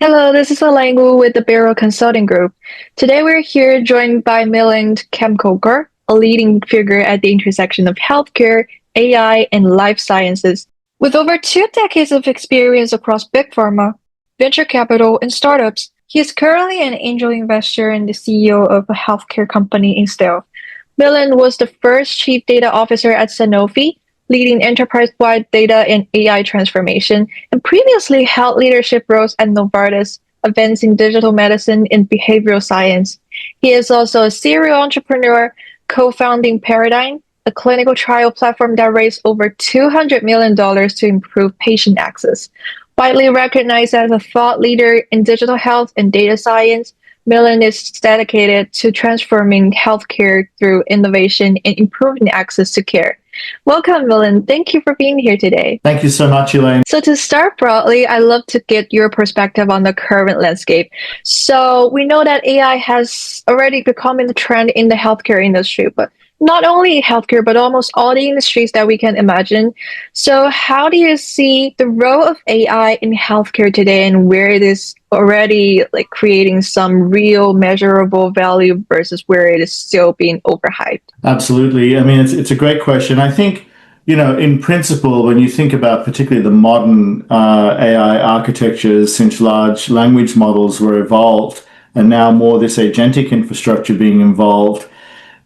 Hello, this is 𝐈𝐧𝐭 with the BERYL Consulting Group. Today we're here joined by Milind Kamkolkar, a leading figure at the intersection of healthcare, AI, and life sciences. With over 2 decades of experience across big pharma, venture capital, and startups, he is currently an angel investor and the CEO of a healthcare company in stealth. Milind was the first chief data officer at Sanofi, leading enterprise-wide data and AI transformation, and previously held leadership roles at Novartis, advancing digital medicine and behavioral science. He is also a serial entrepreneur, co-founding Paradigm, a clinical trial platform that raised over $200 million to improve patient access. Widely recognized as a thought leader in digital health and data science, Milind is dedicated to transforming healthcare through innovation and improving access to care. Welcome, Milind. Thank you for being here today. Thank you so much, Elaine. So to start broadly, I'd love to get your perspective on the current landscape. So we know that AI has already become a trend in the healthcare industry, but not only healthcare, but almost all the industries that we can imagine. So how do you see the role of AI in healthcare today and where it is already creating some real measurable value versus where it is still being overhyped? Absolutely. I mean, it's a great question. I think, in principle, when you think about particularly the modern AI architectures since large language models were evolved and now more this agentic infrastructure being involved,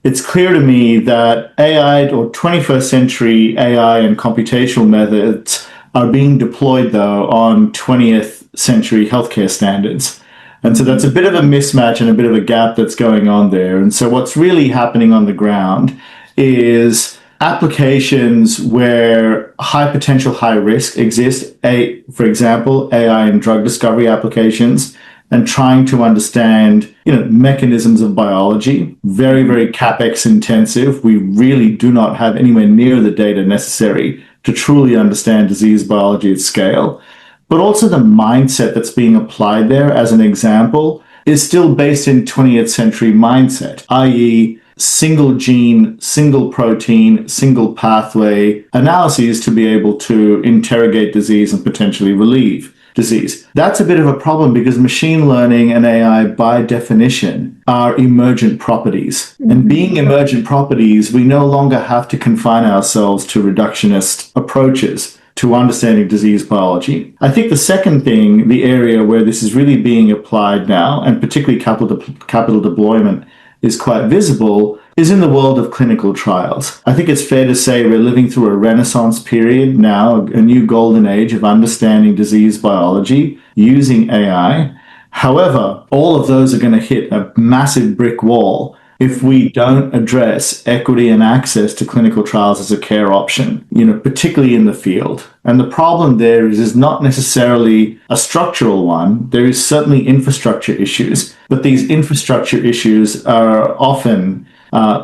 it's clear to me that AI or 21st century AI and computational methods are being deployed, though, on 20th century healthcare standards. And so that's a bit of a mismatch and a bit of a gap that's going on there. And so what's really happening on the ground is applications where high potential, high risk exist. For example, AI and drug discovery applications, and trying to understand, mechanisms of biology, very, very CapEx intensive. We really do not have anywhere near the data necessary to truly understand disease biology at scale. But also the mindset that's being applied there, as an example, is still based in 20th century mindset, i.e. single gene, single protein, single pathway analyses to be able to interrogate disease and potentially relieve disease. That's a bit of a problem because machine learning and AI, by definition, are emergent properties. And being emergent properties, we no longer have to confine ourselves to reductionist approaches to understanding disease biology. I think the second thing, the area where this is really being applied now, and particularly capital deployment is quite visible, is in the world of clinical trials. I think it's fair to say we're living through a renaissance period now, a new golden age of understanding disease biology using AI. However, all of those are going to hit a massive brick wall if we don't address equity and access to clinical trials as a care option, particularly in the field. And the problem there is not necessarily a structural one. There is certainly infrastructure issues, but these infrastructure issues are often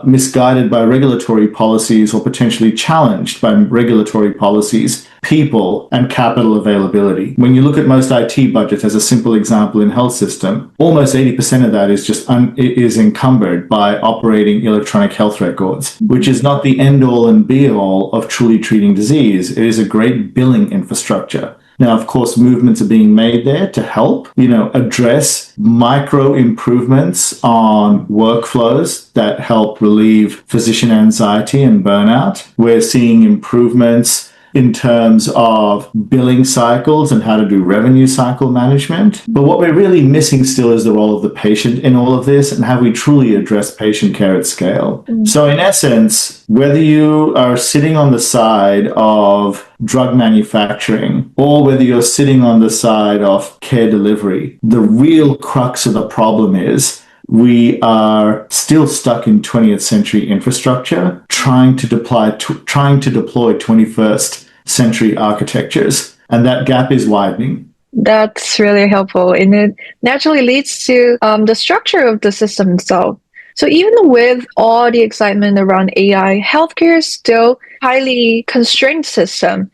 misguided by regulatory policies or potentially challenged by regulatory policies, people, and capital availability. When you look at most IT budgets, as a simple example in health system, almost 80% of that is just is encumbered by operating electronic health records, which is not the end all and be all of truly treating disease. It is a great billing infrastructure. Now, of course, movements are being made there to help, address micro improvements on workflows that help relieve physician anxiety and burnout. We're seeing improvements in terms of billing cycles and how to do revenue cycle management. But what we're really missing still is the role of the patient in all of this and how we truly address patient care at scale. So in essence, whether you are sitting on the side of drug manufacturing or whether you're sitting on the side of care delivery, the real crux of the problem is we are still stuck in 20th century infrastructure, trying to deploy 21st century architectures, and that gap is widening. That's really helpful, and it naturally leads to the structure of the system itself. So even with all the excitement around AI, healthcare is still a highly constrained system.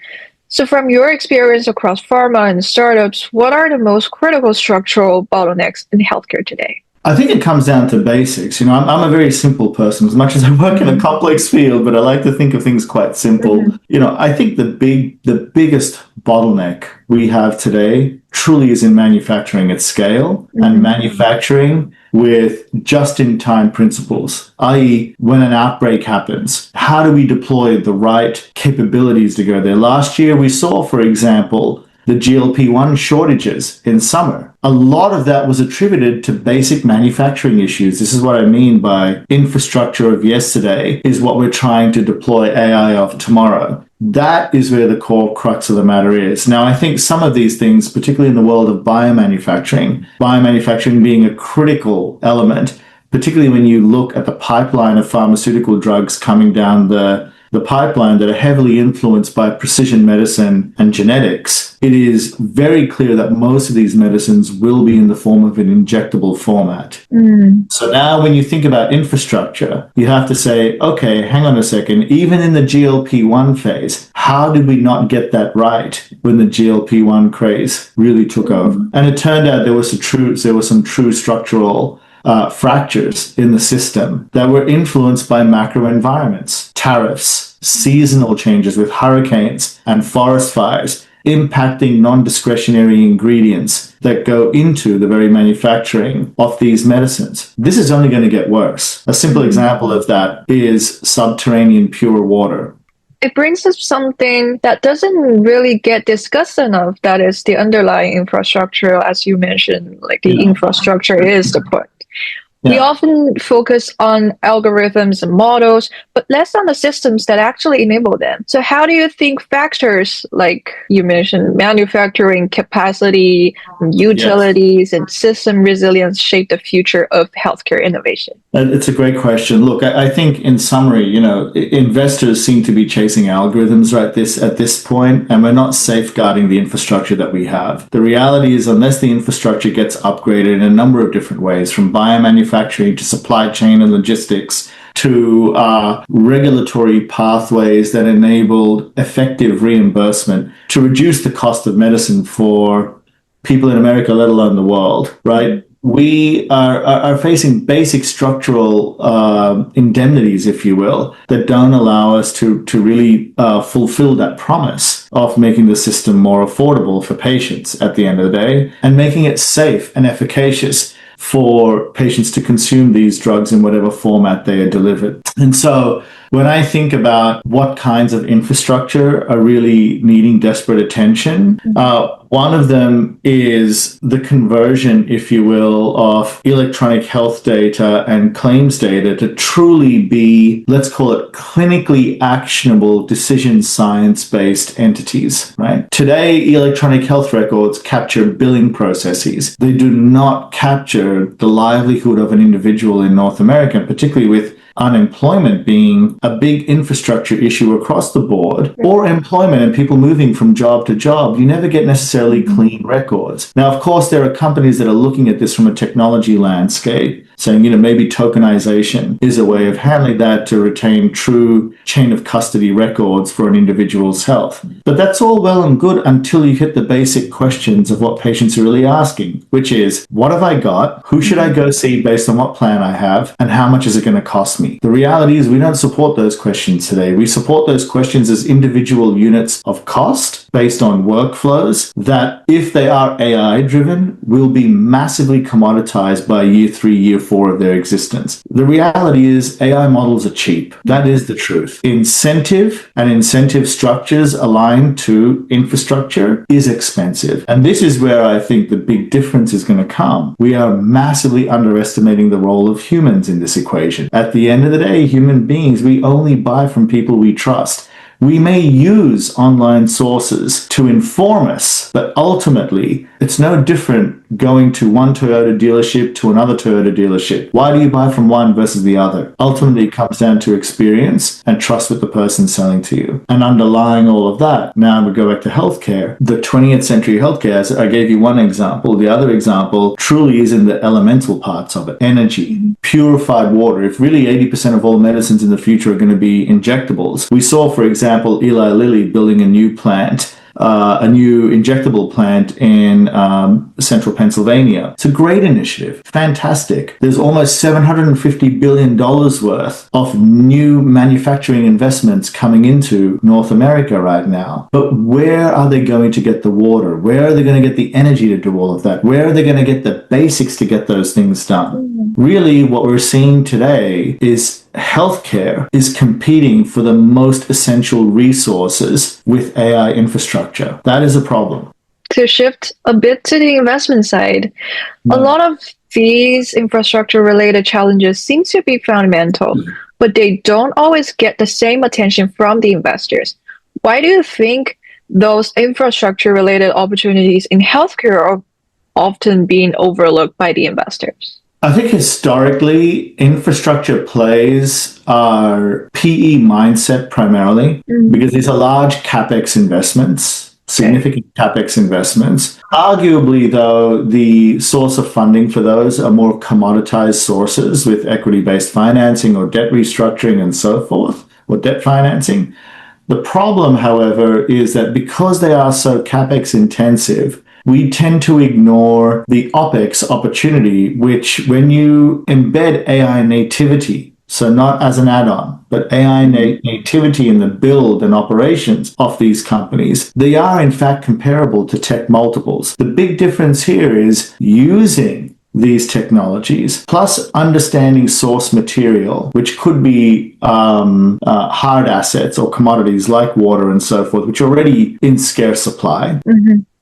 So from your experience across pharma and startups, what are the most critical structural bottlenecks in healthcare today? I think it comes down to basics. I'm a very simple person, as much as I work in a complex field, but I like to think of things quite simple. I think the biggest bottleneck we have today truly is in manufacturing at scale and manufacturing with just-in-time principles, i.e. when an outbreak happens, how do we deploy the right capabilities to go there? Last year, we saw, for example, the GLP-1 shortages in summer. A lot of that was attributed to basic manufacturing issues. This is what I mean by infrastructure of yesterday is what we're trying to deploy AI of tomorrow. That is where the core crux of the matter is. Now, I think some of these things, particularly in the world of biomanufacturing being a critical element, particularly when you look at the pipeline of pharmaceutical drugs coming down the pipeline that are heavily influenced by precision medicine and genetics, it is very clear that most of these medicines will be in the form of an injectable format. So now when you think about infrastructure, you have to say, okay, hang on a second, even in the GLP-1 phase, how did we not get that right when the GLP-1 craze really took over? And it turned out there were some true structural fractures in the system that were influenced by macro environments, tariffs, seasonal changes with hurricanes and forest fires impacting non-discretionary ingredients that go into the very manufacturing of these medicines. This is only going to get worse. A simple example of that is subterranean pure water. It brings up something that doesn't really get discussed enough. That is the underlying infrastructure, as you mentioned, like the infrastructure is the point. We often focus on algorithms and models, but less on the systems that actually enable them. So how do you think factors like you mentioned, manufacturing capacity, utilities, and system resilience shape the future of healthcare innovation? It's a great question. Look, I think in summary, investors seem to be chasing algorithms at this point, and we're not safeguarding the infrastructure that we have. The reality is, unless the infrastructure gets upgraded in a number of different ways, from biomanufacturing to supply chain and logistics to regulatory pathways that enabled effective reimbursement to reduce the cost of medicine for people in America, let alone the world, right? We are facing basic structural indemnities, if you will, that don't allow us to really fulfill that promise of making the system more affordable for patients at the end of the day and making it safe and efficacious for patients to consume these drugs in whatever format they are delivered. And so when I think about what kinds of infrastructure are really needing desperate attention, one of them is the conversion, if you will, of electronic health data and claims data to truly be, let's call it, clinically actionable decision science-based entities, right? Today, electronic health records capture billing processes. They do not capture the livelihood of an individual in North America, particularly with unemployment being a big infrastructure issue across the board, or employment and people moving from job to job. You never get necessarily clean records. Now, of course, there are companies that are looking at this from a technology landscape, saying, maybe tokenization is a way of handling that to retain true chain of custody records for an individual's health. But that's all well and good until you hit the basic questions of what patients are really asking, which is, what have I got? Who should I go see based on what plan I have? And how much is it going to cost me? The reality is we don't support those questions today. We support those questions as individual units of cost based on workflows that, if they are AI driven, will be massively commoditized by year 3, year 4 of their existence. The reality is AI models are cheap. That is the truth. Incentive and incentive structures aligned to infrastructure is expensive. And this is where I think the big difference is going to come. We are massively underestimating the role of humans in this equation. At the end of the day, human beings, we only buy from people we trust. We may use online sources to inform us, but ultimately, it's no different going to one Toyota dealership to another Toyota dealership. Why do you buy from one versus the other? Ultimately, it comes down to experience and trust with the person selling to you. And underlying all of that, now we go back to healthcare. The 20th century healthcare, as I gave you one example, the other example truly is in the elemental parts of it. Energy, purified water. If really 80% of all medicines in the future are going to be injectables, we saw, for example, Eli Lilly building a new plant a new injectable plant in central Pennsylvania. It's a great initiative. Fantastic. There's almost $750 billion worth of new manufacturing investments coming into North America right now. But where are they going to get the water? Where are they going to get the energy to do all of that? Where are they going to get the basics to get those things done? Really, what we're seeing today is healthcare is competing for the most essential resources with AI infrastructure. That is a problem. To shift a bit to the investment side, a lot of these infrastructure-related challenges seem to be fundamental, but they don't always get the same attention from the investors. Why do you think those infrastructure-related opportunities in healthcare are often being overlooked by the investors? I think historically, infrastructure plays are PE mindset primarily, because these are large CapEx investments, significant CapEx investments. Arguably, though, the source of funding for those are more commoditized sources with equity-based financing or debt restructuring and so forth, or debt financing. The problem, however, is that because they are so CapEx intensive, we tend to ignore the OpEx opportunity, which when you embed AI nativity, so not as an add-on, but AI nativity in the build and operations of these companies, they are in fact comparable to tech multiples. The big difference here is using these technologies, plus understanding source material, which could be hard assets or commodities like water and so forth, which are already in scarce supply.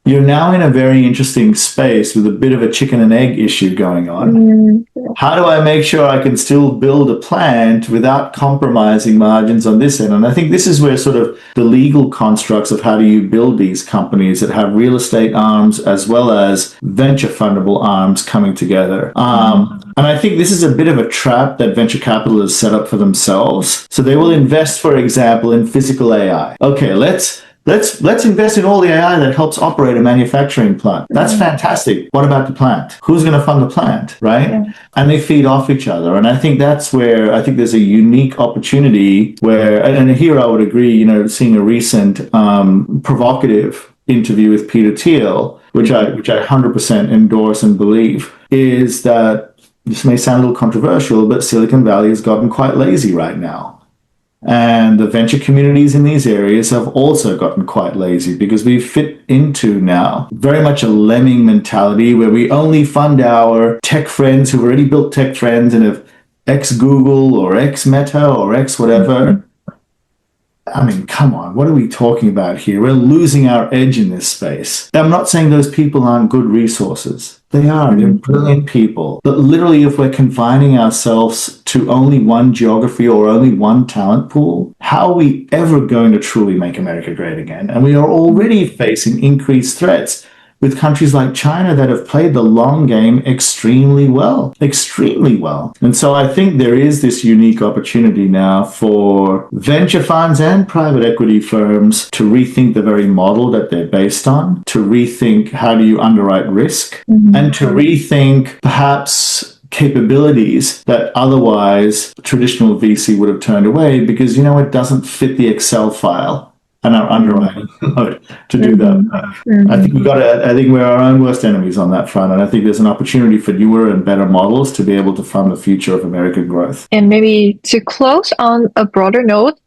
You're now in a very interesting space with a bit of a chicken and egg issue going on. How do I make sure I can still build a plant without compromising margins on this end? And I think this is where sort of the legal constructs of how do you build these companies that have real estate arms as well as venture fundable arms coming together. And I think this is a bit of a trap that venture capitalists set up for themselves. So they will invest, for example, in physical AI. Okay, let's invest in all the AI that helps operate a manufacturing plant. That's fantastic. What about the plant? Who's going to fund the plant, right? And they feed off each other. And I think that's where I think there's a unique opportunity where, and here I would agree, you know, seeing a recent provocative interview with Peter Thiel, which I 100% endorse and believe, is that this may sound a little controversial, but Silicon Valley has gotten quite lazy right now. And the venture communities in these areas have also gotten quite lazy because we fit into now very much a lemming mentality where we only fund our tech friends who've already built tech trends and have ex-Google or ex-Meta or ex-whatever. I mean, come on, what are we talking about here? We're losing our edge in this space. I'm not saying those people aren't good resources. They are. They're brilliant people. But literally, if we're confining ourselves to only one geography or only one talent pool, how are we ever going to truly make America great again? And we are already facing increased threats with countries like China that have played the long game extremely well. And so I think there is this unique opportunity now for venture funds and private equity firms to rethink the very model that they're based on, to rethink how do you underwrite risk, and to rethink perhaps capabilities that otherwise traditional VC would have turned away because, you know, it doesn't fit the Excel file and our underwriting mode to do that. I think we're our own worst enemies on that front. And I think there's an opportunity for newer and better models to be able to fund the future of American growth. And maybe to close on a broader note,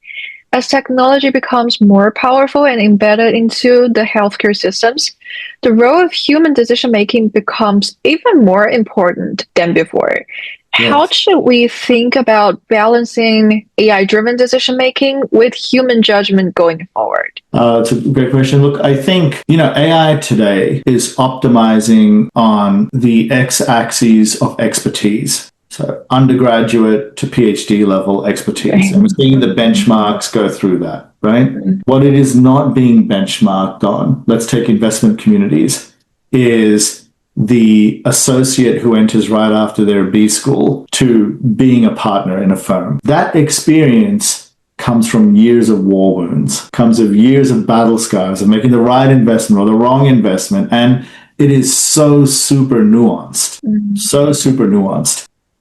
as technology becomes more powerful and embedded into the healthcare systems, the role of human decision-making becomes even more important than before. How should we think about balancing AI-driven decision-making with human judgment going forward? It's a great question. Look, I think, you know, AI today is optimizing on the x-axis of expertise. So undergraduate to PhD level expertise. And we're seeing the benchmarks go through that, right? What it is not being benchmarked on, let's take investment communities, is the associate who enters right after their B school to being a partner in a firm. That experience comes from years of war wounds, comes of years of battle scars of making the right investment or the wrong investment. And it is so super nuanced,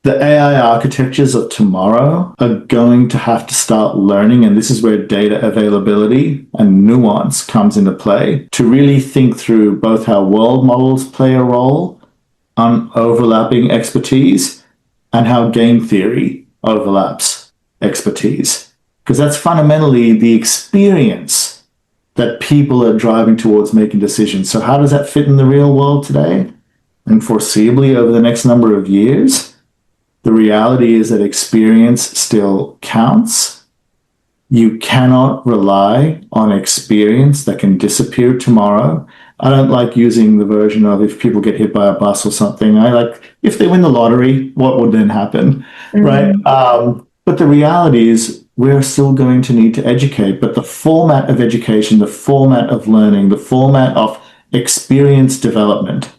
The AI architectures of tomorrow are going to have to start learning, and this is where data availability and nuance comes into play, to really think through both how world models play a role on overlapping expertise and how game theory overlaps expertise. Because that's fundamentally the experience that people are driving towards making decisions. So how does that fit in the real world today and foreseeably over the next number of years? The reality is that experience still counts. You cannot rely on experience that can disappear tomorrow. I don't like using the version of if people get hit by a bus or something. I like if they win the lottery, what would then happen, right? But the reality is we're still going to need to educate. But the format of education, the format of learning, the format of experience development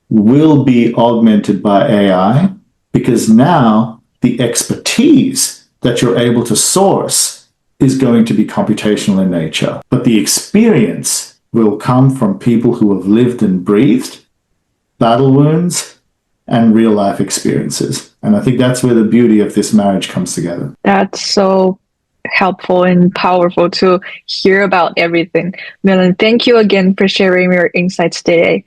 will be augmented by AI. Because now the expertise that you're able to source is going to be computational in nature. But the experience will come from people who have lived and breathed battle wounds and real life experiences. And I think that's where the beauty of this marriage comes together. That's so helpful and powerful to hear about everything. Milind, thank you again for sharing your insights today.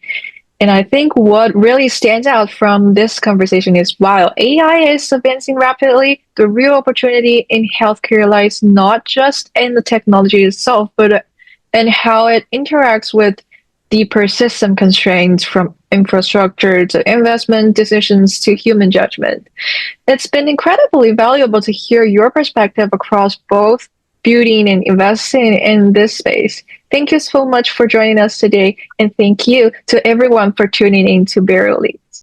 And I think what really stands out from this conversation is while AI is advancing rapidly, the real opportunity in healthcare lies not just in the technology itself, but in how it interacts with deeper system constraints from infrastructure to investment decisions to human judgment. It's been incredibly valuable to hear your perspective across both building and investing in this space. Thank you so much for joining us today, and thank you to everyone for tuning in to BERYL Elites.